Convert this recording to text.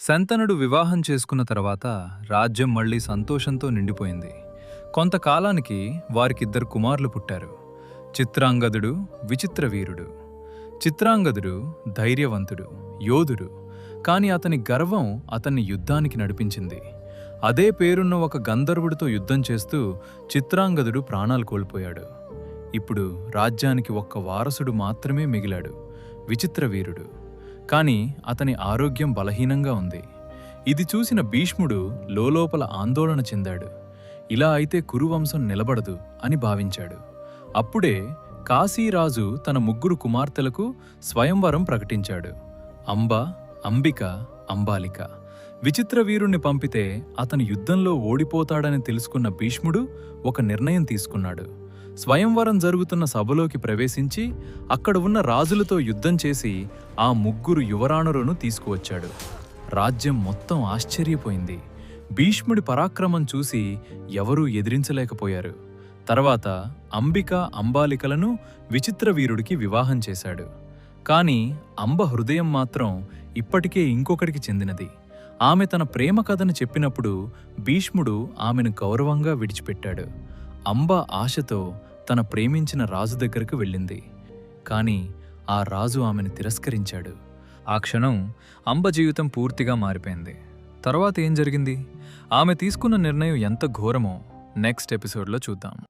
శంతనుడు వివాహం చేసుకున్న తర్వాత రాజ్యం మళ్ళీ సంతోషంతో నిండిపోయింది. కొంతకాలానికి వారికిద్దరు కుమారులు పుట్టారు. చిత్రాంగదుడు, విచిత్రవీరుడు. చిత్రాంగదుడు ధైర్యవంతుడు, యోధుడు. కాని అతని గర్వం అతన్ని యుద్ధానికి నడిపించింది. అదే పేరున్న ఒక గంధర్వుడితో యుద్ధం చేస్తూ చిత్రాంగదుడు ప్రాణాలు కోల్పోయాడు. ఇప్పుడు రాజ్యానికి ఒక్క వారసుడు మాత్రమే మిగిలాడు, విచిత్రవీరుడు. కాని అతని ఆరోగ్యం బలహీనంగా ఉంది. ఇది చూసిన భీష్ముడు లోలోపల ఆందోళన చెందాడు. ఇలా అయితే కురువంశం నిలబడదు అని భావించాడు. అప్పుడే కాశీరాజు తన ముగ్గురు కుమార్తెలకు స్వయంవరం ప్రకటించాడు. అంబ, అంబిక, అంబాలిక. విచిత్రవీరుణ్ణి పంపితే అతను యుద్ధంలో ఓడిపోతాడని తెలుసుకున్న భీష్ముడు ఒక నిర్ణయం తీసుకున్నాడు. స్వయంవరం జరుగుతున్న సభలోకి ప్రవేశించి అక్కడ ఉన్న రాజులతో యుద్ధం చేసి ఆ ముగ్గురు యువరాణులను తీసుకువచ్చాడు. రాజ్యం మొత్తం ఆశ్చర్యపోయింది. భీష్ముడి పరాక్రమం చూసి ఎవరూ ఎదిరించలేకపోయారు. తర్వాత అంబిక, అంబాలికలను విచిత్రవీరుడికి వివాహం చేశాడు. కాని అంబ హృదయం మాత్రం ఇప్పటికే ఇంకొకడికి చెందినది. ఆమె తన ప్రేమ కథను చెప్పినప్పుడు భీష్ముడు ఆమెను గౌరవంగా విడిచిపెట్టాడు. అంబ ఆశతో తన ప్రేమించిన రాజు దగ్గరకు వెళ్ళింది. కాని ఆ రాజు ఆమెను తిరస్కరించాడు. ఆ క్షణం అంబ జీవితం పూర్తిగా మారిపోయింది. తర్వాత ఏం జరిగింది? ఆమె తీసుకున్న నిర్ణయం ఎంత ఘోరమో నెక్స్ట్ ఎపిసోడ్లో చూద్దాం.